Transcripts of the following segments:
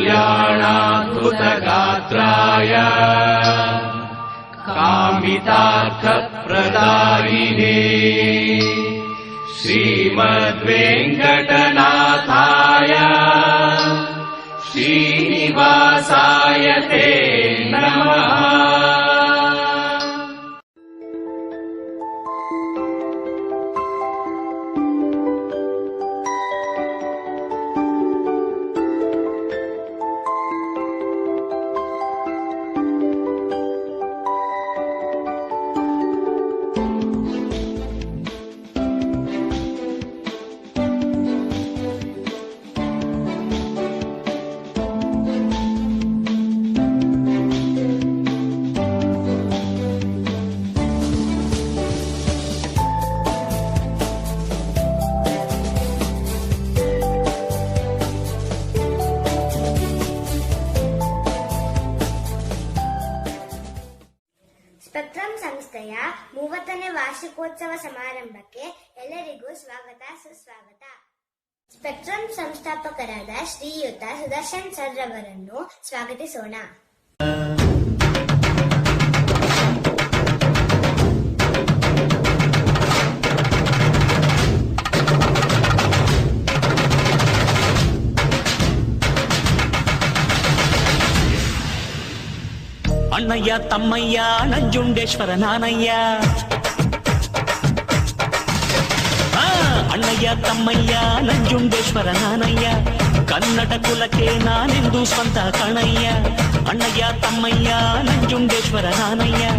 कल्याणाद्भुतगात्राय कामितार्थप्रदायिने श्रीमद्वेङ्कटनाथाय श्रीनिवासाय ते नमः। ಸ್ಪೆಕ್ಟ್ರಮ್ ಸಂಸ್ಥೆಯ 30ನೇ ವಾರ್ಷಿಕೋತ್ಸವ ಸಮಾರಂಭಕ್ಕೆ ಎಲ್ಲರಿಗೂ ಸ್ವಾಗತ ಸುಸ್ವಾಗತ. ಸ್ಪೆಕ್ಟ್ರಮ್ ಸಂಸ್ಥಾಪಕರಾದ ಶ್ರೀಯುತ ಸುದರ್ಶನ್ ಸರ್ ರವರನ್ನು ಸ್ವಾಗತಿಸೋಣ. ಅಣ್ಣಯ್ಯ ತಮ್ಮಯ್ಯ ನಂಜುಂಡೇಶ್ವರ ನಾನಯ್ಯ, ಅಣ್ಣಯ್ಯ ತಮ್ಮಯ್ಯ ನಂಜುಂಡೇಶ್ವರ ನಾನಯ್ಯ, ಕನ್ನಡ ಕುಲಕ್ಕೆ ನಾನೆಂದು ಸ್ವಂತ ಕಣಯ್ಯ. ಅಣ್ಣಯ್ಯ ತಮ್ಮಯ್ಯ ನಂಜುಂಡೇಶ್ವರ ನಾನಯ್ಯ,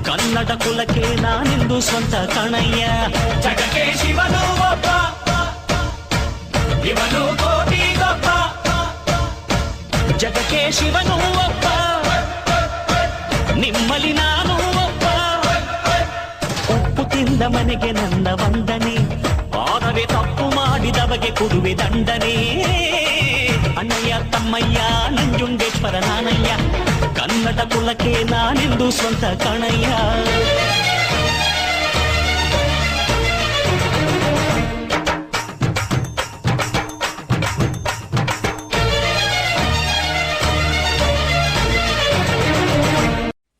ಕನ್ನಡ ಕುಲಕ್ಕೆ ನಾನೆಂದು ಸ್ವಂತ ಕಣಯ್ಯ. ಜಗಕ್ಕೆ ಶಿವನು ಒಬ್ಬ, ಇವನು ಕೋಟಿಗೊಬ್ಬ, ಜಗಕ್ಕೆ ಶಿವನು ಒಬ್ಬ, ನಿಮ್ಮಲ್ಲಿ ನಾನು ಒಬ್ಬ. ಉಪ್ಪು ತಿಂದ ಮನೆಗೆ ನನ್ನ ವಂದನೆ, ಆದರೆ ತಪ್ಪು ಮಾಡಿದವಗೆ ಕೊಡುವೆ ದಂಡನೆ. ಅಣ್ಣಯ್ಯ ತಮ್ಮಯ್ಯ ನಂಜುಂಡೇಶ್ವರ ನಾನಯ್ಯ, ಕನ್ನಡ ಕುಲಕ್ಕೆ ನಾನೆಂದು ಸ್ವಂತ ಕಣಯ್ಯ.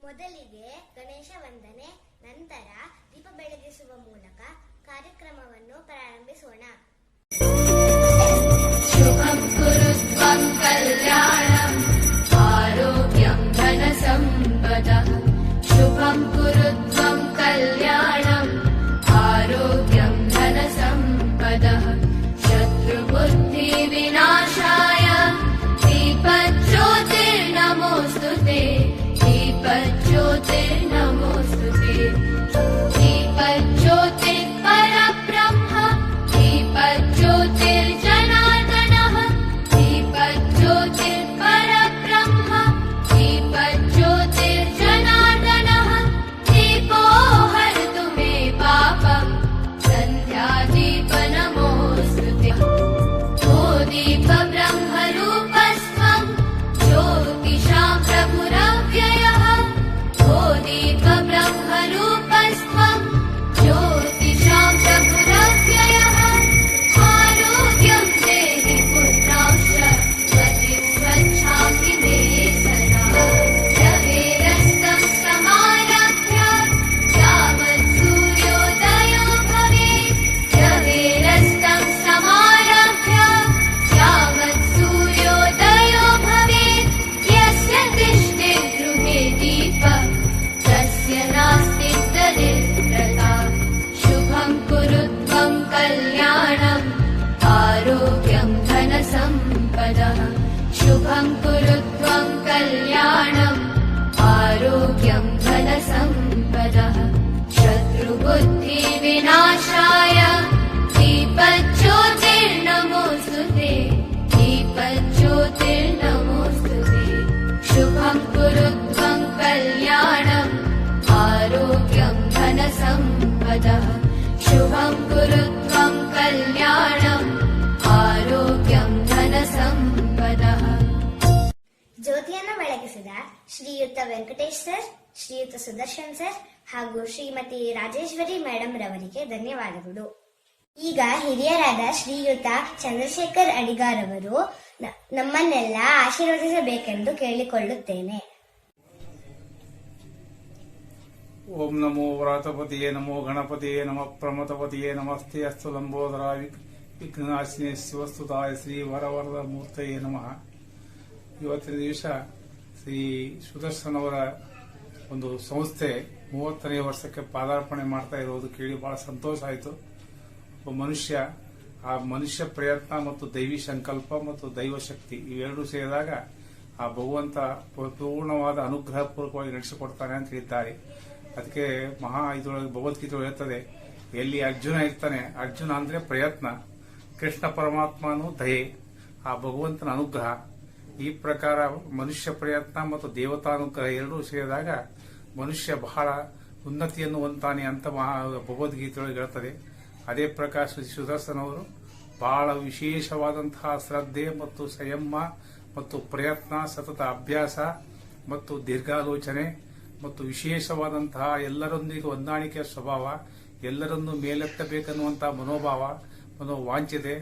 ಮೊದಲಿಗೆ ಗಣೇಶ ವಂದನೆ, ನಂತರ ದೀಪ ಬೆಳಗಿಸುವ ಮೂಲಕ ಕಾರ್ಯಕ್ರಮವನ್ನು ಪ್ರಾರಂಭಿಸೋಣ. ಶುಭಂ ಕುರುತ್ವಂ ಕಲ್ಯಾಣಂ ಆರೋಗ್ಯಂ ಧನ ಸಂಪದಃ. ಶುಭಂ ಕುರುತ್ವಂ ಕಲ್ಯಾಣಂ ಆರೋಗ್ಯಂ ಧನ ಸಂಪದಃ. ಶತ್ರು ಬುದ್ಧಿ ವಿನಾಶಾಯ ದೀಪಜ್ಯೋತಿರ್ನಮೋಸ್ತುತೆ. दीपज्योतिर्नमोस्तुते. दीपज्योतिः परब्रह्म, दीपज्योतिर्जनार्दनः. दीपज्योतिः परब्रह्म, दीपज्योतिर्जनार्दनः. दीपो हरतु मे पापम्, सन्ध्यादीपनमोस्तुते. ओ दीप ब्रह्मरूपस्त्वं ज्योतिषां प्रभुरव्ययः. ओ दीप ब्रह्मरूपस्त्वं ज्योतिषां प्रभुरव्ययः. आरोग्यं देहि पुत्रांश्च गतिं स्वच्छामि मे सदा. रवेरस्तं समारभ्य यावत् सूर्योदयो भवेत्. रवेरस्तं समारभ्य यावत् सूर्योदयो भवेत्. यस्य तिष्ठे गृहे दीपः तस्य नास्ति दरिद्रता. शुभं कुरुत्वं कल्याणम् आरोग्यं धन संपदः. शुभं कुरुत्वं कल्याणम् आरोग्यं धन संपदः. शत्रुबुद्धि विनाशाय दीपज्योतिर्नमोस्तुते. दीपज्योतिर्नमोस्तुते. शुभं कुरुत्वं कल्याणम् आरोग्यं धन संपदः. शुभं कुरुत्वं कल्याणम् आरोग्यं धन संपदः. ಜ್ಯೋತಿಯನ್ನು ಬೆಳಗಿಸಿದ ಶ್ರೀಯುತ ವೆಂಕಟೇಶ್ ಸರ್, ಶ್ರೀಯುತ ಸುದರ್ಶನ್ ಸರ್ ಹಾಗೂ ಶ್ರೀಮತಿ ರಾಜೇಶ್ವರಿ ಮೇಡಮ್ ರವರಿಗೆ ಧನ್ಯವಾದಗಳು. ಈಗ ಹಿರಿಯರಾದ ಶ್ರೀಯುತ ಚಂದ್ರಶೇಖರ್ ಅಡಿಗಾರ್ ಅವರು ನಮ್ಮನ್ನೆಲ್ಲ ಆಶೀರ್ವದಿಸಬೇಕೆಂದು ಕೇಳಿಕೊಳ್ಳುತ್ತೇನೆ. ಓಂ ನಮೋ ವ್ರಾತಪತಿಯೇ ನಮೋ ಗಣಪತಿಯೇ ನಮಃ ಪ್ರಮತಪತಿಯೇ ನಮಸ್ತೆ ಅಸ್ತು ಲಂಬೋದರ ವಿಘ್ನಾಶಿನಿ ಶಿವಸ್ತುತಾಯ ಶ್ರೀ ವರವರದ ಮೂರ್ತಯೇ ನಮಃ. ಇವತ್ತಿನ ದಿವಸ ಶ್ರೀ ಸುದರ್ಶನ್ ಅವರ ಒಂದು ಸಂಸ್ಥೆ 30ನೇ ವರ್ಷಕ್ಕೆ ಪಾದಾರ್ಪಣೆ ಮಾಡ್ತಾ ಇರೋದು ಕೇಳಿ ಬಹಳ ಸಂತೋಷ ಆಯಿತು. ಒಬ್ಬ ಮನುಷ್ಯ, ಆ ಮನುಷ್ಯ ಪ್ರಯತ್ನ ಮತ್ತು ದೈವಿ ಸಂಕಲ್ಪ ಮತ್ತು ದೈವ ಶಕ್ತಿ ಇವೆರಡೂ ಸೇರಿದಾಗ ಆ ಭಗವಂತ ಪೂರ್ಣವಾದ ಅನುಗ್ರಹ ಪೂರ್ವಕವಾಗಿ ನಡೆಸಿಕೊಡ್ತಾನೆ ಅಂತ ಹೇಳಿದ್ದಾರೆ. ಅದಕ್ಕೆ ಇದರೊಳಗೆ ಭಗವದ್ಗೀತೆ ಹೇಳ್ತದೆ, ಎಲ್ಲಿ ಅರ್ಜುನ ಇರ್ತಾನೆ, ಅರ್ಜುನ ಅಂದ್ರೆ ಪ್ರಯತ್ನ, ಕೃಷ್ಣ ಪರಮಾತ್ಮನು ದಯೆ, ಆ ಭಗವಂತನ ಅನುಗ್ರಹ. ಈ ಪ್ರಕಾರ ಮನುಷ್ಯ ಪ್ರಯತ್ನ ಮತ್ತು ದೇವತಾನುಗ್ರಹ ಎರಡೂ ಸೇರಿದಾಗ ಮನುಷ್ಯ ಬಹಳ ಉನ್ನತಿಯನ್ನು ಹೊಂತಾನೆ ಅಂತ ಭಗವದ್ಗೀತೆಯೊಳಗೆ ಹೇಳ್ತದೆ. ಅದೇ ಪ್ರಕಾರ ಶ್ರೀ ಸುದರ್ಶನ್ ಅವರು ಬಹಳ ವಿಶೇಷವಾದಂತಹ ಶ್ರದ್ಧೆ ಮತ್ತು ಸಂಯಮ ಮತ್ತು ಪ್ರಯತ್ನ, ಸತತ ಅಭ್ಯಾಸ ಮತ್ತು ದೀರ್ಘಾಲೋಚನೆ ಮತ್ತು ವಿಶೇಷವಾದಂತಹ ಎಲ್ಲರೊಂದಿಗೆ ಹೊಂದಾಣಿಕೆಯ ಸ್ವಭಾವ, ಎಲ್ಲರನ್ನೂ ಮೇಲೆತ್ತಬೇಕನ್ನುವಂತಹ ಮನೋವಾಂಛಿತೆ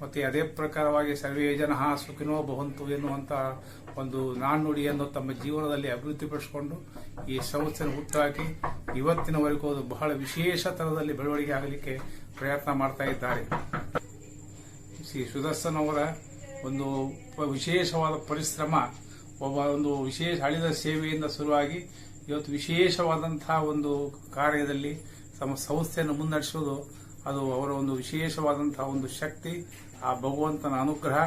ಮತ್ತೆ ಅದೇ ಪ್ರಕಾರವಾಗಿ ಸರ್ವೇ ಜನಃ ಸುಖಿನೋ ಭವಂತು ಎನ್ನುವಂತಹ ಒಂದು ನಾಣ್ಣುಡಿಯನ್ನು ತಮ್ಮ ಜೀವನದಲ್ಲಿ ಅಭಿವೃದ್ಧಿಪಡಿಸಿಕೊಂಡು ಈ ಸಂಸ್ಥೆಯನ್ನು ಹುಟ್ಟಾಕಿ ಇವತ್ತಿನವರೆಗೂ ಅದು ಬಹಳ ವಿಶೇಷ ತರದಲ್ಲಿ ಬೆಳವಣಿಗೆ ಆಗಲಿಕ್ಕೆ ಪ್ರಯತ್ನ ಮಾಡ್ತಾ ಇದ್ದಾರೆ. ಶ್ರೀ ಸುದರ್ಶನ್ ಅವರ ಒಂದು ವಿಶೇಷವಾದ ಪರಿಶ್ರಮ, ಒಂದು ವಿಶೇಷ ಹಳಿದ ಸೇವೆಯಿಂದ ಶುರುವಾಗಿ ಇವತ್ತು ವಿಶೇಷವಾದಂತಹ ಒಂದು ಕಾರ್ಯದಲ್ಲಿ ತಮ್ಮ ಸಂಸ್ಥೆಯನ್ನು ಮುನ್ನಡೆಸುವುದು ಅದು ಅವರ ಒಂದು ವಿಶೇಷವಾದಂತಹ ಒಂದು ಶಕ್ತಿ, ಆ ಭಗವಂತನ ಅನುಗ್ರಹ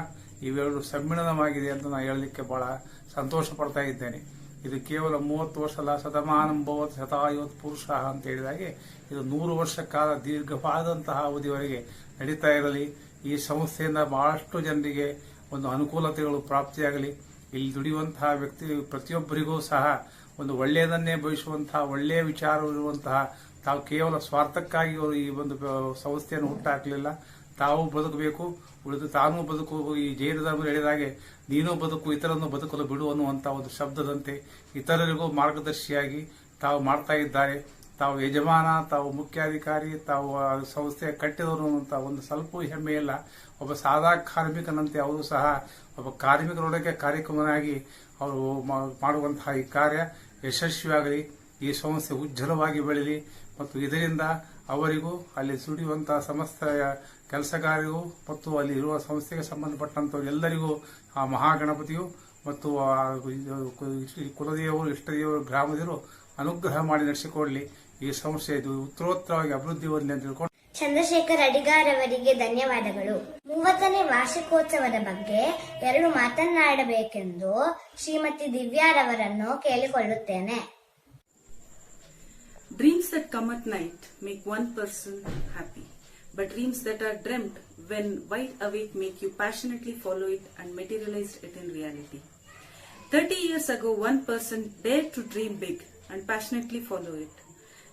ಇವೆರಡು ಸಮ್ಮಿಳನವಾಗಿದೆ ಅಂತ ನಾನು ಹೇಳಲಿಕ್ಕೆ ಬಹಳ ಸಂತೋಷ ಪಡ್ತಾ ಇದ್ದೇನೆ. ಇದು ಕೇವಲ 30 ವರ್ಷ ಅಲ್ಲ, ಶತಮಾನಂ ಭವತ್ ಶತಾಯುತ್ ಪುರುಷ ಅಂತ ಹೇಳಿದಾಗೆ ಇದು 100 ವರ್ಷ ಕಾಲ ದೀರ್ಘವಾದಂತಹ ಅವಧಿವರೆಗೆ ನಡೀತಾ ಇರಲಿ. ಈ ಸಂಸ್ಥೆಯಿಂದ ಬಹಳಷ್ಟು ಜನರಿಗೆ ಒಂದು ಅನುಕೂಲತೆಗಳು ಪ್ರಾಪ್ತಿಯಾಗಲಿ. ಇಲ್ಲಿ ದುಡಿಯುವಂತಹ ವ್ಯಕ್ತಿ ಪ್ರತಿಯೊಬ್ಬರಿಗೂ ಸಹ ಒಂದು ಒಳ್ಳೆಯದನ್ನೇ ಬಯಸುವಂತಹ ಒಳ್ಳೆಯ ವಿಚಾರವಿರುವಂತಹ, ತಾವು ಕೇವಲ ಸ್ವಾರ್ಥಕ್ಕಾಗಿ ಅವರು ಈ ಒಂದು ಸಂಸ್ಥೆಯನ್ನು ಹುಟ್ಟಾಕಲಿಲ್ಲ. ತಾವು ಬದುಕಬೇಕು, ಉಳಿದು ತಾನೂ ಬದುಕು. ಈ ಜೈನ ಧರ್ಮ ಹೇಳಿದಾಗೆ ನೀನು ಬದುಕು, ಇತರನ್ನು ಬದುಕಲು ಬಿಡು ಅನ್ನುವಂತಹ ಒಂದು ಶಬ್ದದಂತೆ ಇತರರಿಗೂ ಮಾರ್ಗದರ್ಶಿಯಾಗಿ ತಾವು ಮಾಡ್ತಾ ಇದ್ದಾರೆ. ತಾವು ಯಜಮಾನ, ತಾವು ಮುಖ್ಯಾಧಿಕಾರಿ, ತಾವು ಸಂಸ್ಥೆ ಕಟ್ಟಿದವರು ಅಂತ ಒಂದು ಸ್ವಲ್ಪ ಹೆಮ್ಮೆ ಇಲ್ಲ. ಒಬ್ಬ ಸಾದಾ ಕಾರ್ಮಿಕನಂತೆ ಅವರು ಸಹ ಒಬ್ಬ ಕಾರ್ಮಿಕರೊಳಗೆ ಕಾರ್ಯಕ್ರಮನಾಗಿ ಅವರು ಮಾಡುವಂತಹ ಈ ಕಾರ್ಯ ಯಶಸ್ವಿಯಾಗಲಿ, ಈ ಸಂಸ್ಥೆ ಉಜ್ವಲವಾಗಿ ಬೆಳೀಲಿ ಮತ್ತು ಇದರಿಂದ ಅವರಿಗೂ ಅಲ್ಲಿ ದುಡಿಯುವಂತಹ ಸಮಸ್ತ ಕೆಲಸಗಾರರಿಗೂ ಮತ್ತು ಅಲ್ಲಿ ಇರುವ ಸಂಸ್ಥೆಗೆ ಸಂಬಂಧಪಟ್ಟಂತ ಎಲ್ಲರಿಗೂ ಆ ಮಹಾಗಣಪತಿಯು ಮತ್ತು ಕುಲದೇವರು, ಇಷ್ಟದೇವರು, ಗ್ರಾಮದೇವರು ಅನುಗ್ರಹ ಮಾಡಿ ನಡೆಸಿಕೊಡಲಿ. ಈ ಸಂಸ್ಥೆ ಇದು ಉತ್ತರೋತ್ತರವಾಗಿ ಅಭಿವೃದ್ಧಿ ಹೊಂದಲಿ ಅಂತ ತಿಳ್ಕೊಂಡು ಚಂದ್ರಶೇಖರ್ ಅಡಿಗಾರ್ ಅವರಿಗೆ ಧನ್ಯವಾದಗಳು. 30ನೇ ವಾರ್ಷಿಕೋತ್ಸವದ ಬಗ್ಗೆ 2 ಮಾತನಾಡಬೇಕೆಂದು ಶ್ರೀಮತಿ ದಿವ್ಯಾರವರನ್ನು ಕೇಳಿಕೊಳ್ಳುತ್ತೇನೆ. Dreams that come at night make one person happy, but dreams that are dreamt when wide awake make you passionately follow it and materialize it in reality. 30 years ago, one person dared to dream big and passionately follow it.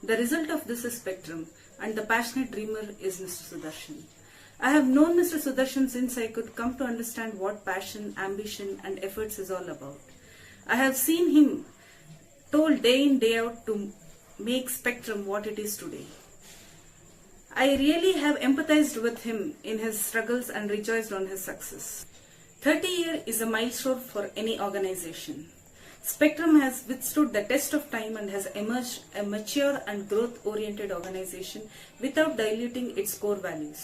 The result of this is Spectrum, and the passionate dreamer is Mr. Sudarshan. I have known Mr. Sudarshan since I could come to understand what passion, ambition and efforts is all about. I have seen him told day in day out to make Spectrum what it is today. I really have empathized with him in his struggles and rejoiced on his success. 30 years is a milestone for any organization. Spectrum has withstood the test of time and has emerged a mature and growth-oriented organization without diluting its core values.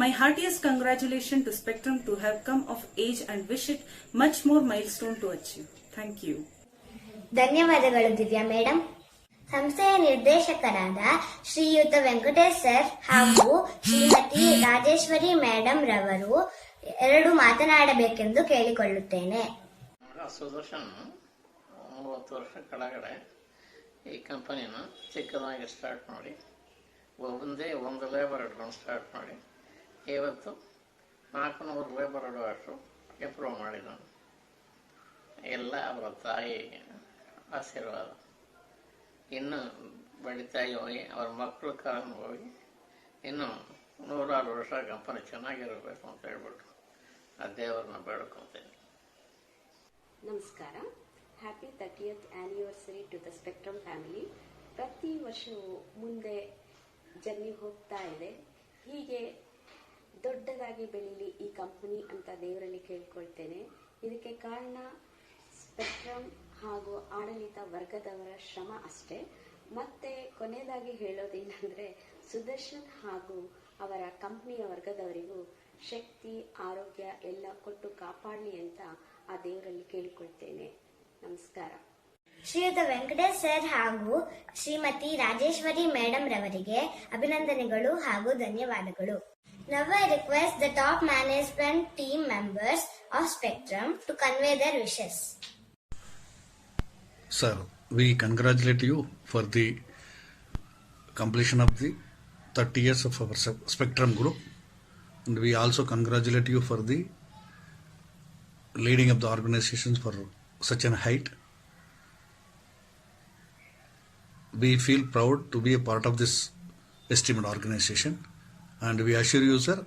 My heartiest congratulations to Spectrum to have come of age and wish it much more milestone to achieve. Thank you. ಧನ್ಯವಾದಗಳು Divya madam. ಸಂಸ್ಥೆಯ ನಿರ್ದೇಶಕರಾದ ಶ್ರೀಯುತ Venkatesh sir ಹಾಗೂ Shrimati Rajeshwari madam ರವರು 2 ಮಾತನಾಡಬೇಕೆಂದು ಕೇಳಿಕೊಳ್ಳುತ್ತೇನೆ. ಸುದರ್ಶನ್ 30 ವರ್ಷ ಕೆಳಗಡೆ ಈ ಕಂಪನಿನ ಚಿಕ್ಕದಾಗಿ ಸ್ಟಾರ್ಟ್ ಮಾಡಿ ಒಂದು ಲೇಬರ್ ಇಟ್ಕೊಂಡು ಸ್ಟಾರ್ಟ್ ಮಾಡಿ ಇವತ್ತು 400 ಲೇಬರ್ ಅಷ್ಟು ಇಂಪ್ರೂವ್ ಮಾಡಿದ್ದಾನೆ. ಎಲ್ಲ ಅವರ ತಾಯಿ ಆಶೀರ್ವಾದ. ಇನ್ನು ಬೆಳೀತಾ ಹೋಗಿ ಅವ್ರ ಮಕ್ಕಳು ಕಾರಣ ಹೋಗಿ ಇನ್ನು 100 ವರ್ಷ ಕಂಪನಿ ಚೆನ್ನಾಗಿರಬೇಕು ಅಂತ ಹೇಳ್ಬಿಟ್ಟು ಆ ದೇವರನ್ನ ಬೇಡ್ಕೊತೇನೆ. ನಮಸ್ಕಾರ. Happy 30th anniversary to the spectrum family. ಪ್ರತಿ ವರ್ಷವೂ ಮುಂದೆ ಜರ್ನಿ ಹೋಗ್ತಾ ಇದೆ. ಹೀಗೆ ದೊಡ್ಡದಾಗಿ ಬೆಳೀಲಿ ಈ ಕಂಪನಿ ಅಂತ ದೇವರಲ್ಲಿ ಕೇಳ್ಕೊಳ್ತೇನೆ. ಇದಕ್ಕೆ ಕಾರಣ ಸ್ಪೆಕ್ಟ್ರಮ್ ಹಾಗೂ ಆಡಳಿತ ವರ್ಗದವರ ಶ್ರಮ ಅಷ್ಟೇ. ಮತ್ತೆ ಕೊನೆಯದಾಗಿ ಹೇಳೋದೇನೆಂದರೆ ಸುದರ್ಶನ್ ಹಾಗೂ ಅವರ ಕಂಪನಿಯ ವರ್ಗದವರಿಗೂ ಶಕ್ತಿ ಆರೋಗ್ಯ ಎಲ್ಲ ಕೊಟ್ಟು ಕಾಪಾಡಲಿ ಅಂತ ಆ ದೇವರಲ್ಲಿ ಕೇಳಿಕೊಳ್ತೇನೆ. ನಮಸ್ಕಾರ. ಶ್ರೀಯುತ ವೆಂಕಟೇಶ್ ಸರ್ ಹಾಗೂ ಶ್ರೀಮತಿ ರಾಜೇಶ್ವರಿ ಮೇಡಮ್ ರವರಿಗೆ ಅಭಿನಂದನೆಗಳು ಹಾಗೂ ಧನ್ಯವಾದಗಳು. Now I request the top management team members of Spectrum to convey their wishes. Sir, we congratulate you for the completion of the 30 years of our Spectrum Group, and we also congratulate you for the leading of the organizations for such an height. We feel proud to be a part of this esteemed organization, and we assure you, sir,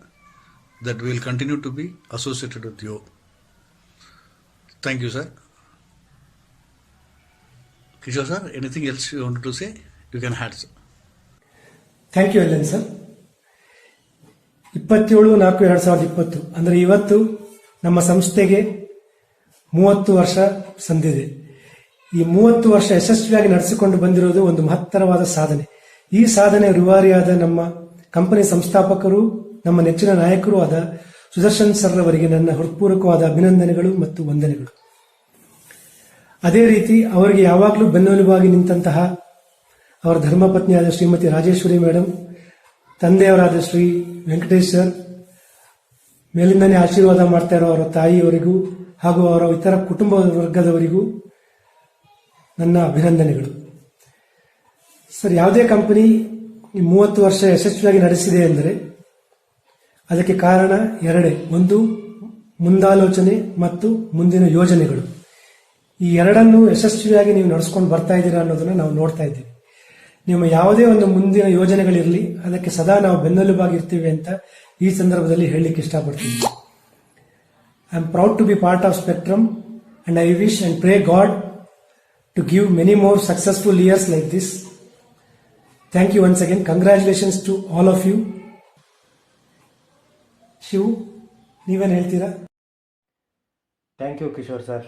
that we will continue to be associated with you. Thank you, sir. Kishore sir, anything else you wanted to say? You can add, sir. Thank you ಎಲ್ಲನ್ sir. 27/4/2020 ಅಂದರೆ ಇವತ್ತು ನಮ್ಮ ಸಂಸ್ಥೆಗೆ 30 ವರ್ಷ ಸಂದಿದೆ. ಈ 30 ವರ್ಷ ಯಶಸ್ವಿಯಾಗಿ ನಡೆಸಿಕೊಂಡು ಬಂದಿರೋದು ಒಂದು ಮಹತ್ತರವಾದ ಸಾಧನೆ. ಈ ಸಾಧನೆ ರೂವಾರಿಯಾದ ನಮ್ಮ ಕಂಪನಿ ಸಂಸ್ಥಾಪಕರು, ನಮ್ಮ ನೆಚ್ಚಿನ ನಾಯಕರು ಆದ ಸುದರ್ಶನ್ ಸರ್ ಅವರಿಗೆ ನನ್ನ ಹೃತ್ಪೂರ್ವಕವಾದ ಅಭಿನಂದನೆಗಳು ಮತ್ತು ವಂದನೆಗಳು. ಅದೇ ರೀತಿ ಅವರಿಗೆ ಯಾವಾಗಲೂ ಬೆನ್ನೆಲುಬಾಗಿ ನಿಂತಹ ಅವರ ಧರ್ಮಪತ್ನಿಯಾದ ಶ್ರೀಮತಿ ರಾಜೇಶ್ವರಿ ಮೇಡಮ್, ತಂದೆಯವರಾದ ಶ್ರೀ ವೆಂಕಟೇಶ್ ಸರ್, ಮೇಲಿಂದನೇ ಆಶೀರ್ವಾದ ಮಾಡ್ತಾ ಇರೋ ಅವರ ತಾಯಿಯವರಿಗೂ ಹಾಗೂ ಅವರ ಇತರ ಕುಟುಂಬ ವರ್ಗದವರಿಗೂ ನನ್ನ ಅಭಿನಂದನೆಗಳು. ಸರ್, ಯಾವುದೇ ಕಂಪನಿ 30 ವರ್ಷ ಯಶಸ್ವಿಯಾಗಿ ನಡೆಸಿದೆ ಎಂದರೆ ಅದಕ್ಕೆ ಕಾರಣ ಎರಡೇ. ಒಂದು, ಮುಂದಾಲೋಚನೆ ಮತ್ತು ಮುಂದಿನ ಯೋಜನೆಗಳು. ಈ ಎರಡನ್ನು ಯಶಸ್ವಿಯಾಗಿ ನೀವು ನಡೆಸ್ಕೊಂಡು ಬರ್ತಾ ಇದ್ದೀರಾ ಅನ್ನೋದನ್ನ ನಾವು ನೋಡ್ತಾ ಇದ್ದೀವಿ. ನಿಮ್ಮ ಯಾವುದೇ ಒಂದು ಮುಂದಿನ ಯೋಜನೆಗಳಿರಲಿ, ಅದಕ್ಕೆ ಸದಾ ನಾವು ಬೆನ್ನೆಲುಬಾಗಿರ್ತೀವಿ ಅಂತ ಈ ಸಂದರ್ಭದಲ್ಲಿ ಹೇಳಲಿಕ್ಕೆ ಇಷ್ಟಪಡ್ತೀನಿ. I am proud to be part of spectrum and I wish and pray god to give many more successful years like this. Thank you once again. Congratulations to all of you. Shiv, ನೀವೇನು ಹೇಳ್ತೀರಾ? Thank you Kishore sir.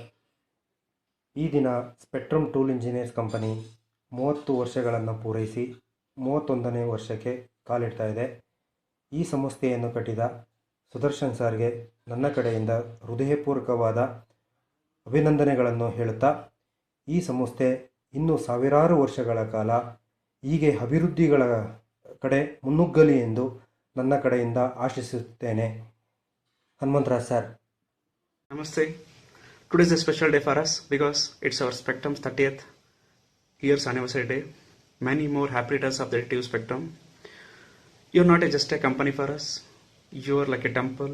ಈ ದಿನ spectrum tool engineers company 30 ವರ್ಷಗಳನ್ನು ಪೂರೈಸಿ 31ನೇ ವರ್ಷಕ್ಕೆ ಕಾಲಿಡ್ತಾ ಇದೆ. ಈ ಸಂಸ್ಥೆಯನ್ನು ಕಟ್ಟಿದ ಸುದರ್ಶನ್ ಸರ್ಗೆ ನನ್ನ ಕಡೆಯಿಂದ ಹೃದಯಪೂರ್ವಕವಾದ ಅಭಿನಂದನೆಗಳನ್ನು ಹೇಳುತ್ತಾ, ಈ ಸಂಸ್ಥೆ ಇನ್ನೂ ಸಾವಿರಾರು ವರ್ಷಗಳ ಕಾಲ ಹೀಗೆ ಅಭಿವೃದ್ಧಿಗಳ ಕಡೆ ಮುನ್ನುಗ್ಗಲಿ ಎಂದು ನನ್ನ ಕಡೆಯಿಂದ ಆಶಿಸುತ್ತೇನೆ. Hanumantharaj sir. Namaste. Today is a special day for us because it's our Spectrum's 30th years anniversary day. Many more happy returns of the day to Spectrum. You're not just a company for us. You're like a temple,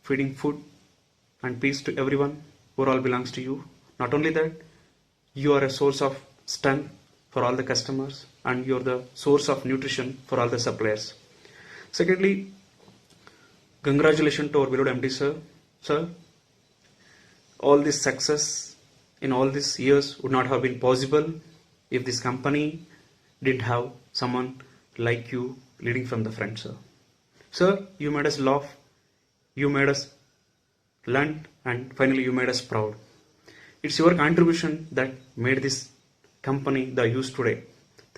feeding food and peace to everyone who all belongs to you. Not only that, you are a source of strength for all the customers and you're the source of nutrition for all the suppliers. Secondly, congratulations to our beloved MD sir. Sir, all this success in all these years would not have been possible if this company didn't have someone like you leading from the front, sir. Sir, you made us laugh, you made us learn, and finally you made us proud. It's your contribution that made this company the use today.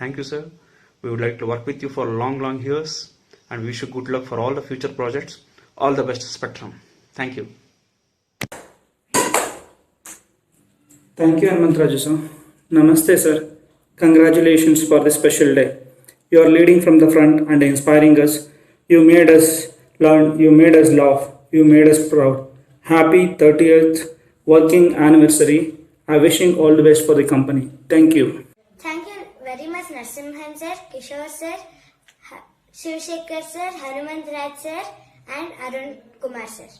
Thank you, sir. We would like to work with you for long years and wish you good luck for all the future projects. All the best, Spectrum. Thank you. Thank you, Hanumantraju sir. Namaste, sir. Congratulations for this special day. You are leading from the front and inspiring us. You made us learn, you made us laugh, you made us proud. Happy 30th working anniversary. I wishing all the best for the company. Thank you. Thank you very much Narsimhan sir, Kishore sir, Shivshekhar sir, Hanumantraj sir and Arun Kumar sir.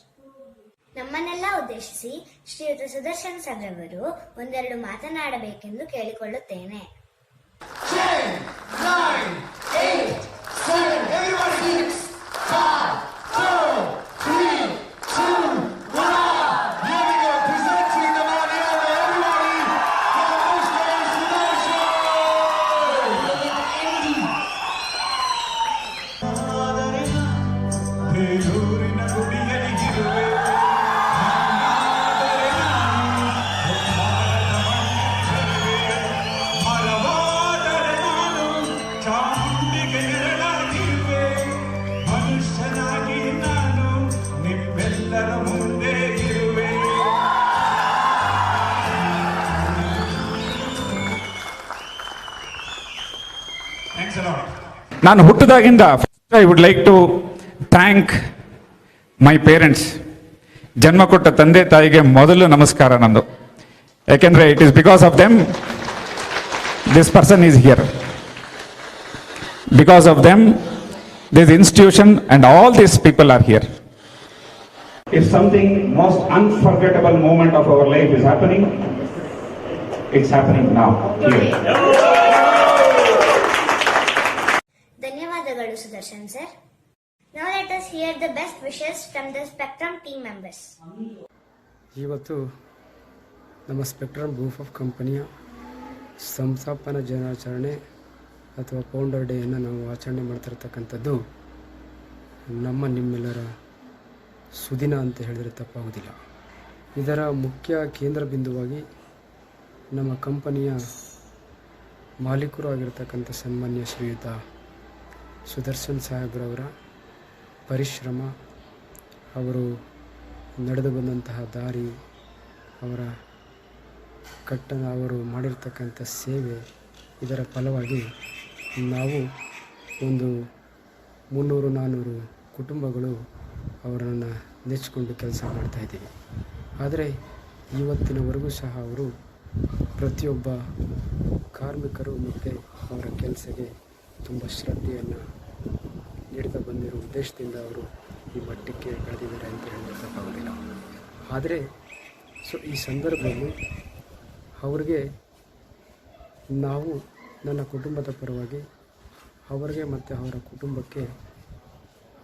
ನಮ್ಮನ್ನೆಲ್ಲ ಉದ್ದೇಶಿಸಿ ಶ್ರೀಯುತ Sudarshan sir ಅವರು ಒಂದೆರಡು ಮಾತನಾಡಬೇಕೆಂದು ಕೇಳಿಕೊಳ್ಳುತ್ತೇನೆ. 10, 9, 8, 7, everybody 6, 5, 4, 3, 2, 1. Here we go, presenting the Mariana, everybody, Mr. Sudarshan. ಎಲ್ಲರ ಮುಂದೆ ಇರುವೆ. ನಾನು ಹುಟ್ಟಿದಾಗಿಂದ I would like to thank my parents. ಜನ್ಮ ಕೊಟ್ಟ ತಂದೆ ತಾಯಿಗೆ ಮೊದಲು ನಮಸ್ಕಾರ ನಂದು. ಯಾಕೆಂದ್ರೆ it is because of them this person is here. Because of them this institution and all these people are here. If something most unforgettable moment of our life is happening, it's happening now here. ಧನ್ಯವಾದಗಳು Sudarshan sir. Now let us hear the best wishes from the Spectrum team members. ಇವತ್ತು ನಮ್ಮ spectrum group of ಕಂಪನಿಯ ಸಂಸ್ಥಾಪನಾ ದಿನಾಚರಣೆ ಅಥವಾ founder ಡೇಯನ್ನು ನಾವು ಆಚರಣೆ ಮಾಡ್ತಿರ್ತಕ್ಕಂಥದ್ದು ನಿಮ್ಮೆಲ್ಲರ ಸುದಿನ ಅಂತ ಹೇಳಿದರೆ ತಪ್ಪಾಗೋದಿಲ್ಲ. ಇದರ ಮುಖ್ಯ ಕೇಂದ್ರ ಬಿಂದುವಾಗಿ ನಮ್ಮ ಕಂಪನಿಯ ಮಾಲೀಕರು ಆಗಿರ್ತಕ್ಕಂಥ ಸನ್ಮಾನ್ಯ ಶ್ರೀಯುತ ಸುದರ್ಶನ್ ಸಾಹೇಬ್ರವರ ಪರಿಶ್ರಮ, ಅವರು ನಡೆದು ಬಂದಂತಹ ದಾರಿ, ಅವರು ಮಾಡಿರ್ತಕ್ಕಂಥ ಸೇವೆ, ಇದರ ಫಲವಾಗಿ ನಾವು ಒಂದು 300-400 ಕುಟುಂಬಗಳು ಅವರನ್ನು ನೆಚ್ಚಿಕೊಂಡು ಕೆಲಸ ಮಾಡ್ತಾಯಿದ್ದೀವಿ. ಆದರೆ ಇವತ್ತಿನವರೆಗೂ ಸಹ ಅವರು ಪ್ರತಿಯೊಬ್ಬ ಕಾರ್ಮಿಕರು ಮತ್ತು ಅವರ ಕೆಲಸಕ್ಕೆ ತುಂಬ ಶ್ರದ್ಧೆಯನ್ನು ನೀಡ್ತಾ ಬಂದಿರೋ ಉದ್ದೇಶದಿಂದ ಅವರು ಈ ಮಟ್ಟಕ್ಕೆ ಬೆಳೆದಿದ್ದಾರೆ ಅಂತ ಹೇಳೋಕ್ಕಾಗೋದಿಲ್ಲ. ಆದರೆ ಈ ಸಂದರ್ಭದಲ್ಲಿ ಅವರಿಗೆ ನಾವು ನನ್ನ ಕುಟುಂಬದ ಪರವಾಗಿ ಅವರಿಗೆ ಮತ್ತು ಅವರ ಕುಟುಂಬಕ್ಕೆ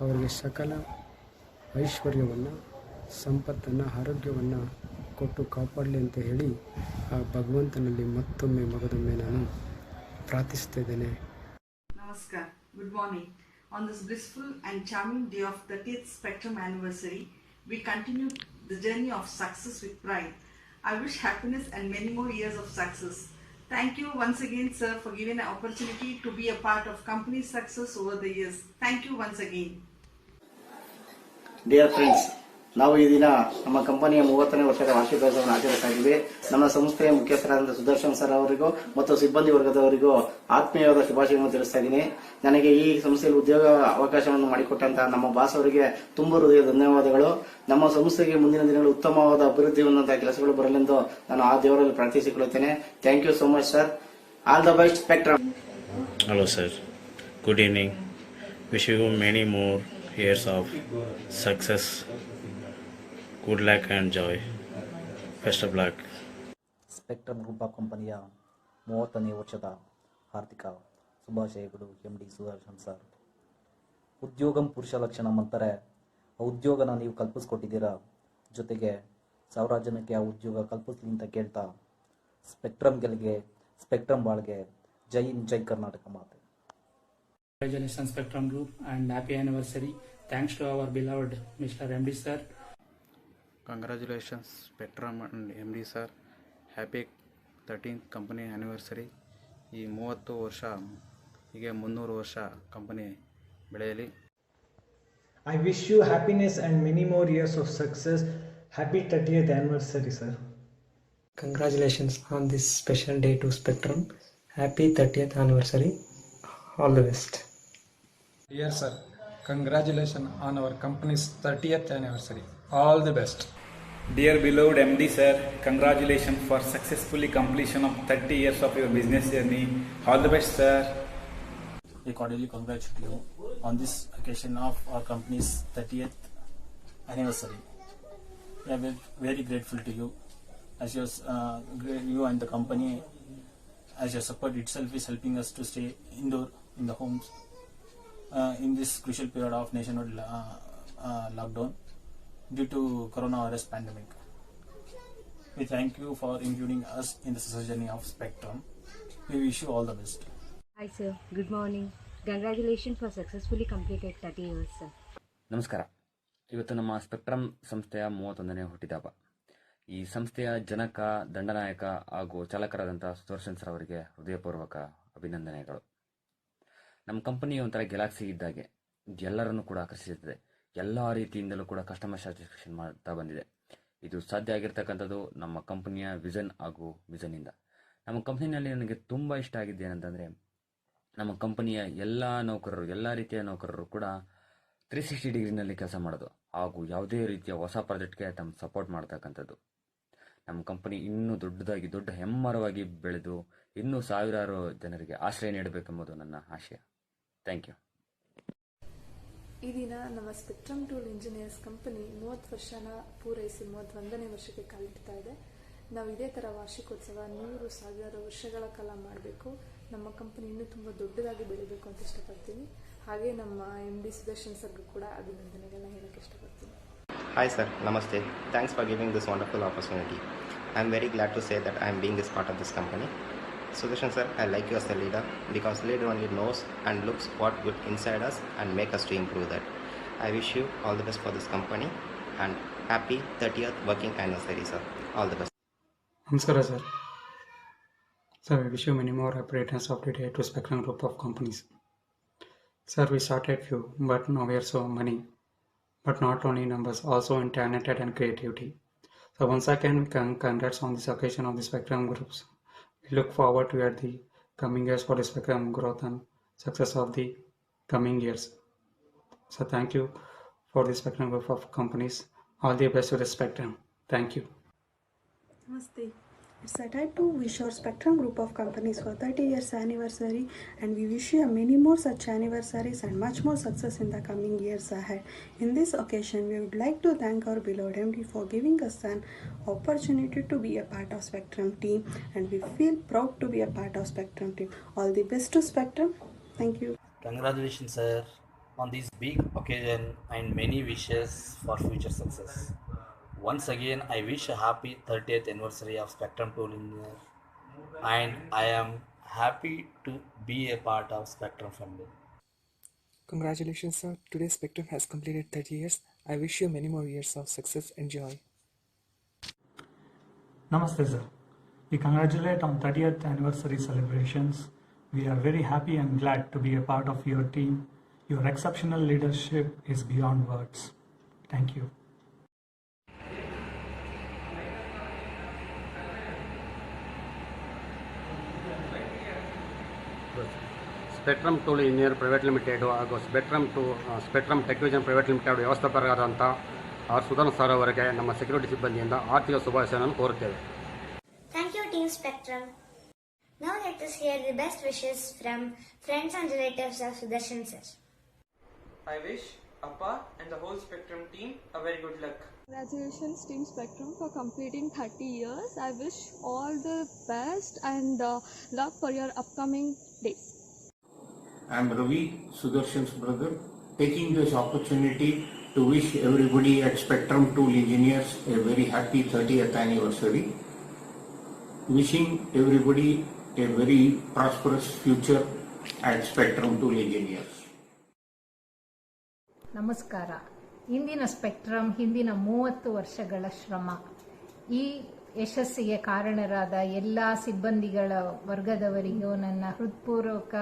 ಅವರಿಗೆ ಸಕಲ ಐಶ್ವರ್ಯವನ್ನು, ಸಂಪತ್ತನ್ನು, ಆರೋಗ್ಯವನ್ನು ಕೊಟ್ಟು ಕಾಪಾಡಲಿ ಅಂತ ಹೇಳಿ ಆ ಭಗವಂತನಲ್ಲಿ ಮತ್ತೊಮ್ಮೆ ಮಗದೊಮ್ಮೆ ನಾನು ಪ್ರಾರ್ಥಿಸ್ತಿದ್ದೇನೆ. Namaskar. Good morning. On this blissful and charming day of 30th Spectrum anniversary, we continue the journey of success with pride. I wish happiness and many more years of success. Thank you once again, sir, for giving an opportunity to be a part of company's success over the years. Thank you once again. Dear friends, ನಾವು ಈ ದಿನ ನಮ್ಮ ಕಂಪನಿಯ 30ನೇ ವರ್ಷದ ವಾರ್ಷಿಕೋತ್ಸವವನ್ನು ಆಚರಿಸ್ತಾ ಇದ್ದೀವಿ. ನಮ್ಮ ಸಂಸ್ಥೆಯ ಮುಖ್ಯಸ್ಥರಾದ ಸುದರ್ಶನ್ ಸರ್ ಅವರಿಗೂ ಮತ್ತು ಸಿಬ್ಬಂದಿ ವರ್ಗದವರಿಗೂ ಆತ್ಮೀಯವಾದ ಶುಭಾಶಯಗಳನ್ನು ತಿಳಿಸ್ತಾ ಇದ್ದೀನಿ. ನನಗೆ ಈ ಸಂಸ್ಥೆಯಲ್ಲಿ ಉದ್ಯೋಗ ಅವಕಾಶವನ್ನು ಮಾಡಿಕೊಟ್ಟಂತಹ ನಮ್ಮ ಬಾಸ್ ಅವರಿಗೆ ತುಂಬ ಹೃದಯ ಧನ್ಯವಾದಗಳು. ನಮ್ಮ ಸಂಸ್ಥೆಗೆ ಮುಂದಿನ ದಿನಗಳು ಉತ್ತಮವಾದ ಅಭಿವೃದ್ಧಿ ಹೊಂದಂತಹ ಕೆಲಸಗಳು ಬರಲೆಂದು ನಾನು ಆ ದೇವರಲ್ಲಿ ಪ್ರಾರ್ಥಿಸಿಕೊಳ್ಳುತ್ತೇನೆ. Thank you so much sir. All the best Spectrum. Hello sir, good evening. Wish you many more years of success, good luck and joy. Best of luck. Spectrum group of ಕಂಪನಿಯ 30ನೇ ವರ್ಷದ ಹಾರ್ದಿಕ ಶುಭಾಶಯಗಳು MD ಸುದರ್ಶನ್ ಸರ್. ಉದ್ಯೋಗಂ ಪುರುಷ ಲಕ್ಷಣಂ ಅಂತಾರೆ. ಆ ಉದ್ಯೋಗನ ನೀವು ಕಲ್ಪಿಸ್ಕೊಟ್ಟಿದ್ದೀರಾ, ಜೊತೆಗೆ ಸಾವಿರಾರು ಜನಕ್ಕೆ ಆ ಉದ್ಯೋಗ ಕಲ್ಪಿಸ್ಲಿ ಅಂತ ಕೇಳ್ತಾ ಸ್ಪೆಕ್ಟ್ರಮ್ ಗೆಲ್ಗೆ, ಸ್ಪೆಕ್ಟ್ರಮ್ ಬಾಳ್ಗೆ, ಜೈ ಇನ್ ಜೈ ಕರ್ನಾಟಕ ಮಾತೆ. Congratulations Spectrum Group and happy anniversary. Thanks to our beloved Mr. MD sir. Congratulations Spectrum and MD sir. Happy 13th company anniversary. ಈ 30 ವರ್ಷ ಹೀಗೆ 300 ವರ್ಷ ಕಂಪನಿ ಬೆಳೆಯಲಿ. I wish you happiness and many more years of success. Happy 30th anniversary sir. Congratulations on this special day to Spectrum. Happy 30th anniversary. All the best. Dear sir, congratulations on our company's 30th anniversary. All the best. Dear beloved MD sir, congratulations for successfully completion of 30 years of your business journey. All the best sir. We cordially congratulate you on this occasion of our company's 30th anniversary. We are very grateful to you as you and the company, as your support itself is helping us to stay indoor in the homes in this crucial period of nationwide lockdown due to coronavirus pandemic. We thank you for including us in the success journey of Spectrum. We wish you all the best. Hi sir, good morning. Congratulations for successfully completed 30 years sir. ನಮಸ್ಕಾರ. ಇವತ್ತು ನಮ್ಮ spectrum ಸಂಸ್ಥೆಯ 31ನೇ ಹುಟ್ಟಿದಹಬ್ಬ. ಈ ಸಂಸ್ಥೆಯ ಜನಕ, ದಂಡನಾಯಕ ಹಾಗೂ ಚಾಲಕರಾದಂಥ Sudarshan sir ಅವರಿಗೆ ಹೃದಯಪೂರ್ವಕ ಅಭಿನಂದನೆಗಳು. ನಮ್ಮ ಕಂಪನಿ ಒಂಥರ ಗ್ಯಾಲಕ್ಸಿ ಇದ್ದಾಗೆ, ಎಲ್ಲರನ್ನು ಕೂಡ ಆಕರ್ಷಿಸುತ್ತದೆ. ಎಲ್ಲ ರೀತಿಯಿಂದಲೂ ಕೂಡ ಕಸ್ಟಮರ್ ಸ್ಯಾಟಿಸ್ಫ್ಯಾಕ್ಷನ್ ಮಾಡ್ತಾ ಬಂದಿದೆ. ಇದು ಸಾಧ್ಯ ಆಗಿರ್ತಕ್ಕಂಥದ್ದು ನಮ್ಮ ಕಂಪನಿಯ ವಿಷನ್ ಹಾಗೂ ಮಿಷನ್ನಿಂದ. ನಮ್ಮ ಕಂಪನಿಯಲ್ಲಿ ನನಗೆ ತುಂಬ ಇಷ್ಟ ಆಗಿದ್ದು ಏನಂತಂದರೆ, ನಮ್ಮ ಕಂಪನಿಯ ಎಲ್ಲ ನೌಕರರು, ಎಲ್ಲ ರೀತಿಯ ನೌಕರರು ಕೂಡ 360 ಡಿಗ್ರಿನಲ್ಲಿ ಕೆಲಸ ಮಾಡೋದು ಹಾಗೂ ಯಾವುದೇ ರೀತಿಯ ಹೊಸ ಪ್ರಾಜೆಕ್ಟ್ಗೆ ತಮ್ಮ ಸಪೋರ್ಟ್ ಮಾಡ್ತಕ್ಕಂಥದ್ದು. ನಮ್ಮ ಕಂಪನಿ ಇನ್ನೂ ದೊಡ್ಡದಾಗಿ ದೊಡ್ಡ ಹೆಮ್ಮರವಾಗಿ ಬೆಳೆದು ಇನ್ನೂ ಸಾವಿರಾರು ಜನರಿಗೆ ಆಶ್ರಯ ನೀಡಬೇಕೆಂಬುದು ನನ್ನ ಆಶಯ. Thank you. ಈ ದಿನ ನಮ್ಮ ಸ್ಪೆಕ್ಟ್ರಮ್ ಟೂಲ್ ಇಂಜಿನಿಯರ್ಸ್ ಕಂಪನಿ 30 ವರ್ಷನ ಪೂರೈಸಿ 31ನೇ ವರ್ಷಕ್ಕೆ ಕಾಲಿಡ್ತಾ ಇದೆ. ನಾವು ಇದೇ ಥರ ವಾರ್ಷಿಕೋತ್ಸವ 100,000 ವರ್ಷಗಳ ಕಾಲ ಮಾಡಬೇಕು. ನಮ್ಮ ಕಂಪನಿ ಇನ್ನೂ ತುಂಬ ದೊಡ್ಡದಾಗಿ ಬೆಳಿಬೇಕು ಅಂತ ಇಷ್ಟಪಡ್ತೀನಿ. ಹಾಗೆ ನಮ್ಮ MD ಸುದರ್ಶನ್ ಸರ್ಗೂ ಕೂಡ ಅಭಿನಂದನೆಗಳನ್ನ ಹೇಳಕ್ಕೆ ಇಷ್ಟಪಡ್ತೀನಿ. Hi sir, Namaste. Thanks for giving this wonderful opportunity. I am very glad to say that I am being this part of this company. Sudarshan sir, I like you as a leader because leader only knows and looks what good inside us and make us to improve that. I wish you all the best for this company and happy 30th working anniversary sir. All the best. Namaskara sir. Sir, I wish you many more happy returns of the day to Spectrum Group of companies. Sir, we started few, but now we are so many. But not only numbers, also in talented and creativity. So once again, congrats on this occasion of the Spectrum Groups. We look forward to the coming years for the Spectrum growth and success of the coming years. So thank you for the Spectrum Group of companies. All the best to the Spectrum. Thank you. Namaste. It's a time to wish our Spectrum Group of companies for 30 years anniversary, and we wish you many more such anniversaries and much more success in the coming years ahead. In this occasion, we would like to thank our beloved MD for giving us an opportunity to be a part of Spectrum team, and we feel proud to be a part of Spectrum team. All the best to Spectrum. Thank you. Congratulations sir on this big occasion and many wishes for future success. Once again, I wish a happy 30th anniversary of Spectrum Tool Engineer, and I am happy to be a part of Spectrum family. Congratulations sir, today Spectrum has completed 30 years. I wish you many more years of success and joy. Namaste sir. We congratulate on 30th anniversary celebrations. We are very happy and glad to be a part of your team. Your exceptional leadership is beyond words. Thank you. Spectrum tool engineer private limited ಹಾಗೂ Spectrum Techvision private limited ವ್ಯವಸ್ಥಾಪಕರಾದಂಥ R Sudhan sir ಅವರಿಗೆ ನಮ್ಮ security ಸಿಬ್ಬಂದಿಯಿಂದ ಆರ್ಥಿಕ ಶುಭಾಶಯವನ್ನು ಕೋರುತ್ತೇವೆ. Thank you, Team Spectrum. Now let us hear the best wishes from friends and relatives of Sudarshan sir. I wish Appa and the whole Spectrum team a very good luck. Congratulations Team Spectrum for completing 30 years. I wish all the best and luck for your upcoming days. I am Ravi, Sudarshan's brother, taking this opportunity to wish everybody at Spectrum Tool Engineers a very happy 30th anniversary. Wishing everybody a very prosperous future at Spectrum Tool Engineers. ನಮಸ್ಕಾರ. ಇಂದಿನ spectrum ಹಿಂದಿನ 30 ವರ್ಷಗಳ ಶ್ರಮ. ಈ ಯಶಸ್ಸಿಗೆ ಕಾರಣರಾದ ಎಲ್ಲ ಸಿಬ್ಬಂದಿಗಳ ವರ್ಗದವರಿಗೂ ನನ್ನ ಹೃತ್ಪೂರ್ವಕ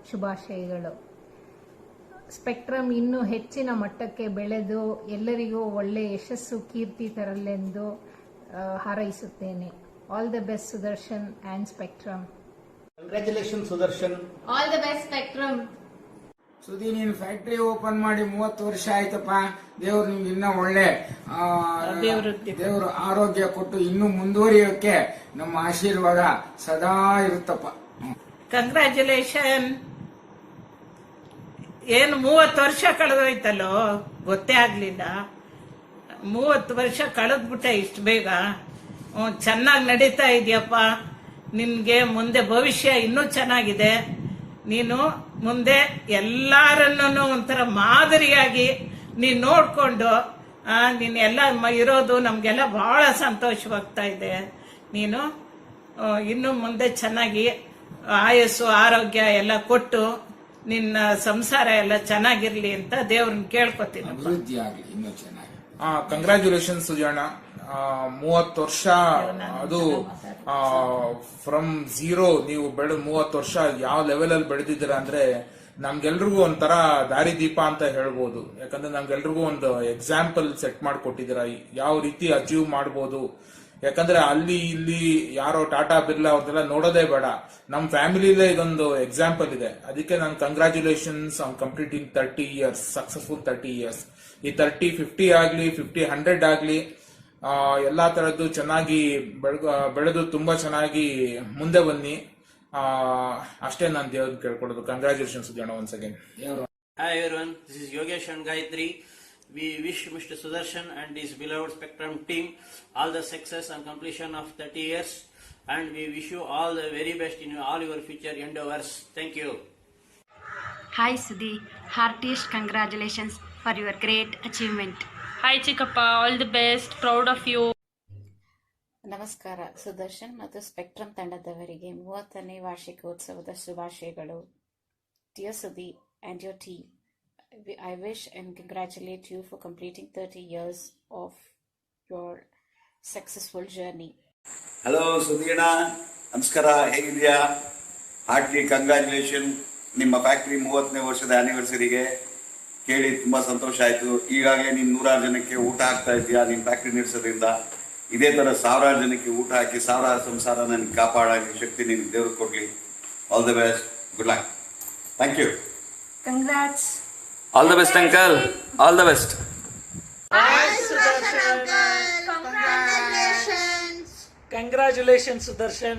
ಶುಭಾಶಯಗಳು. ಸ್ಪೆಕ್ಟ್ರಮ್ ಇನ್ನೂ ಹೆಚ್ಚಿನ ಮಟ್ಟಕ್ಕೆ ಬೆಳೆದು ಎಲ್ಲರಿಗೂ ಒಳ್ಳೆ ಯಶಸ್ಸು ಕೀರ್ತಿ ತರಲೆಂದು ಹಾರೈಸುತ್ತೇನೆ. All the best Sudarshan and Spectrum. Congratulation Sudarshan. All the best Spectrum. Sudhi ನೀನು ಫ್ಯಾಕ್ಟರಿ ಓಪನ್ ಮಾಡಿ 30 ವರ್ಷ ಆಯ್ತಪ್ಪ. ದೇವ್ರು ನಿಮ್ಗೆ ಇನ್ನೂ ಒಳ್ಳೆ ದೇವರು ಆರೋಗ್ಯ ಕೊಟ್ಟು ಇನ್ನೂ ಮುಂದುವರಿಯೋಕೆ ನಮ್ಮ ಆಶೀರ್ವಾದ ಸದಾ ಇರುತ್ತಪ್ಪ. ಕಂಗ್ರ್ಯಾಚುಲೇಷನ್. ಏನು 30 ವರ್ಷ ಕಳೆದೋಯ್ತಲ್ಲೋ, ಗೊತ್ತೇ ಆಗ್ಲಿಲ್ಲ. 30 ವರ್ಷ ಕಳೆದ್ಬಿಟ್ಟೆ ಇಷ್ಟು ಬೇಗ. ಚೆನ್ನಾಗಿ ನಡೀತಾ ಇದೆಯಪ್ಪ. ನಿನ್ಗೆ ಮುಂದೆ ಭವಿಷ್ಯ ಇನ್ನೂ ಚೆನ್ನಾಗಿದೆ. ನೀನು ಮುಂದೆ ಎಲ್ಲರನ್ನೂ ಒಂಥರ ಮಾದರಿಯಾಗಿ ನೀನು ನೋಡ್ಕೊಂಡು ನೀನೆಲ್ಲ ಇರೋದು ನಮಗೆಲ್ಲ ಬಹಳ ಸಂತೋಷವಾಗ್ತಾ ಇದೆ. ನೀನು ಇನ್ನು ಮುಂದೆ ಚೆನ್ನಾಗಿ ಆಯಸ್ಸು ಆರೋಗ್ಯ ಎಲ್ಲ ಕೊಟ್ಟು ನಿನ್ನ ಸಂಸಾರ ಎಲ್ಲ ಚೆನ್ನಾಗಿರ್ಲಿ ಅಂತ ದೇವ್ರನ್ನ ಕೇಳ್ಕೊತೀನಿ. ಅಭಿವೃದ್ಧಿ ಆಗಲಿ ಇನ್ನೂ ಚೆನ್ನಾಗಿ. ಕಂಗ್ರ್ಯಾಚುಲೇಷನ್ ಸುಜಾಣ. 30 ವರ್ಷ ಅದು ಫ್ರಮ್ ಝೀರೋ ನೀವು 30 ವರ್ಷ ಯಾವ ಲೆವೆಲ್ ಅಲ್ಲಿ ಬೆಳೆದಿದ್ದೀರಾ ಅಂದ್ರೆ ನಮ್ಗೆಲ್ರಿಗೂ ಒಂಥರ ದಾರಿದೀಪ ಅಂತ ಹೇಳ್ಬೋದು. ಯಾಕಂದ್ರೆ ನಮ್ಗೆಲ್ರಿಗೂ ಒಂದು ಎಕ್ಸಾಂಪಲ್ ಸೆಟ್ ಮಾಡಿಕೊಟ್ಟಿದ್ದೀರಾ, ಯಾವ ರೀತಿ ಅಚೀವ್ ಮಾಡ್ಬೋದು. ಯಾಕಂದ್ರೆ ಅಲ್ಲಿ ಇಲ್ಲಿ ಯಾರೋ ಟಾಟಾ ಬಿರ್ಲಾ ಅವ್ರನ್ನೆಲ್ಲ ನೋಡೋದೇ ಬೇಡ, ನಮ್ಮ ಫ್ಯಾಮಿಲಿಲೇ ಇದೊಂದು ಎಕ್ಸಾಂಪಲ್ ಇದೆ. ಅದಕ್ಕೆ ನಾನು congratulations on completing 30 years, successful 30 years. ಈ 30, 50 ಆಗ್ಲಿ, 50, 100 ಆಗ್ಲಿ, ಎಲ್ಲಾ ತರದ್ದು ಚೆನ್ನಾಗಿ ಬೆಳೆದು ತುಂಬಾ ಚೆನ್ನಾಗಿ ಮುಂದೆ ಬನ್ನಿ. ಅಷ್ಟೇ ನಾನು ದೇವ್ರನ್ನ ಕೇಳ್ಕೊಳ್ಳೋದು. Congratulations once again. Hi everyone, this is Yogesh and Gayatri. We wish Mr. Sudarshan and his beloved Spectrum team all the success and completion of 30 years, and we wish you all the very best in all your future endeavors. Thank you. Hi Sudhi, heartiest congratulations for your great achievement. Hi Chikappa, all the best, proud of you. ನಮಸ್ಕಾರ. ಸುದರ್ಶನ್ ಮತ್ತು spectrum ತಂಡದವರಿಗೆ 30ನೇ ವಾರ್ಷಿಕೋತ್ಸವದ ಶುಭಾಶಯಗಳು. Dear Sudhi and your team, I wish and congratulate you for completing 30 years of your successful journey. Hello ಸುಧೀಣ, ನಮಸ್ಕಾರ, ಹೇಗಿದೆಯಾ? Heartly congratulation. ನಿಮ್ಮ factory 30ನೇ ವರ್ಷದ ಆ್ಯನಿವರ್ಸರಿಗೆ ಕೇಳಿ ತುಂಬ ಸಂತೋಷ ಆಯಿತು. ಈಗಾಗಲೇ ನೀನು 100 ಜನಕ್ಕೆ ಊಟ ಹಾಕ್ತಾ ಇದೆಯಾ ನಿಮ್ಮ ಫ್ಯಾಕ್ಟ್ರಿ ನಡೆಸೋದ್ರಿಂದ. ಇದೇ ಥರ 1000 ಜನಕ್ಕೆ ಊಟ ಹಾಕಿ 1000 ಸಂಸಾರ ನನಗೆ ಕಾಪಾಡೋ ಶಕ್ತಿ ನಿನಗೆ ದೇವ್ರು ಕೊಡಲಿ. All the best, good luck. Thank you. Congrats. All the best, uncle. All the best. Hi, Sudarshan uncle. Congratulations. Congratulations, Sudarshan,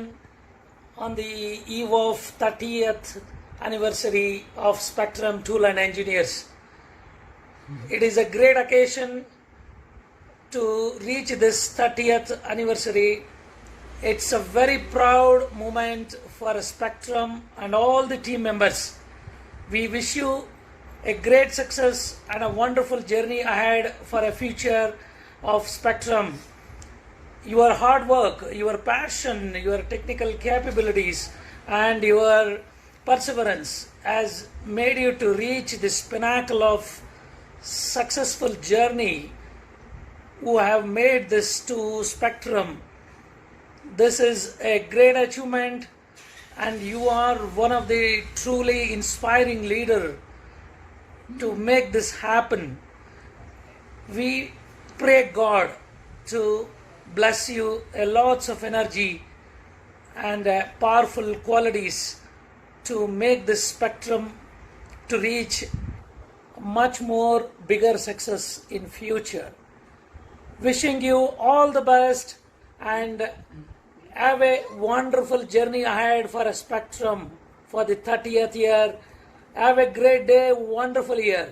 on the eve of 30th anniversary of Spectrum Tool and Engineers. It is a great occasion to reach this 30th anniversary. It's a very proud moment for Spectrum and all the team members. We wish you a great success and a wonderful journey ahead for a future of Spectrum. Your hard work, your passion, your technical capabilities and your perseverance has made you to reach this pinnacle of successful journey who have made this to Spectrum. This is a great achievement and you are one of the truly inspiring leader to make this happen. We pray God to bless you a lots of energy and powerful qualities to make this Spectrum to reach much more bigger success in future. Wishing you all the best and have a wonderful journey ahead for a Spectrum for the 30th year. Have a great day, wonderful year.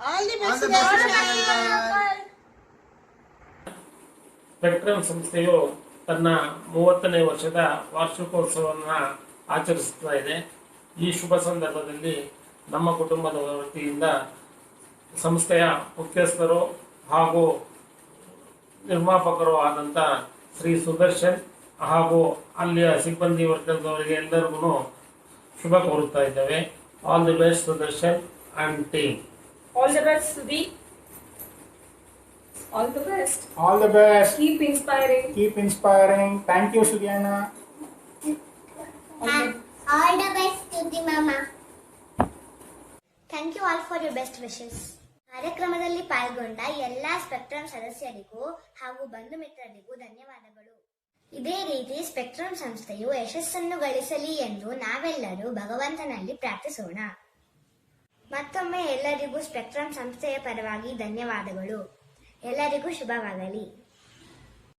All the best. Spectrum ಸಂಸ್ಥೆಯು ತನ್ನ 30ನೇ ವರ್ಷದ ವಾರ್ಷಿಕೋತ್ಸವವನ್ನು ಆಚರಿಸ್ತಾ ಇದೆ. ಈ ಶುಭ ಸಂದರ್ಭದಲ್ಲಿ ನಮ್ಮ ಕುಟುಂಬದ ವತಿಯಿಂದ ಸಂಸ್ಥೆಯ ಮುಖ್ಯಸ್ಥರು ಹಾಗೂ ನಿರ್ಮಾಪಕರು ಆದಂಥ ಶ್ರೀ ಸುದರ್ಶನ್ ಹಾಗೂ ಅಲ್ಲಿಯ ಸಿಬ್ಬಂದಿ ವರ್ಗದವರಿಗೆ ಎಲ್ಲರಿಗೂ ಶುಭ ಕೋರುತ್ತಾ ಇದ್ದೇವೆ. All the best Sudarshan and team. All the best, Sudhi. All the best. All the best. Keep inspiring. Keep inspiring. Thank you, Sudhyana. All the best to the mama. Thank you all for your best wishes. ಕಾರ್ಯಕ್ರಮದಲ್ಲಿ ಪಾಲ್ಗೊಂಡ ಎಲ್ಲ spectrum ಸದಸ್ಯರಿಗೂ ಹಾಗೂ ಬಂಧು ಮಿತ್ರರಿಗೂ ಧನ್ಯವಾದಗಳು. ಇದೇ ರೀತಿ spectrum ಸಂಸ್ಥೆಯು ಯಶಸ್ಸನ್ನು ಗಳಿಸಲಿ ಎಂದು ನಾವೆಲ್ಲರೂ ಭಗವಂತನಲ್ಲಿ ಪ್ರಾರ್ಥಿಸೋಣ. ಮತ್ತೊಮ್ಮೆ ಎಲ್ಲರಿಗೂ ಸ್ಪೆಕ್ಟ್ರಮ್ ಸಂಸ್ಥೆಯ ಪರವಾಗಿ ಧನ್ಯವಾದಗಳು. ಎಲ್ಲರಿಗೂ ಶುಭವಾಗಲಿ.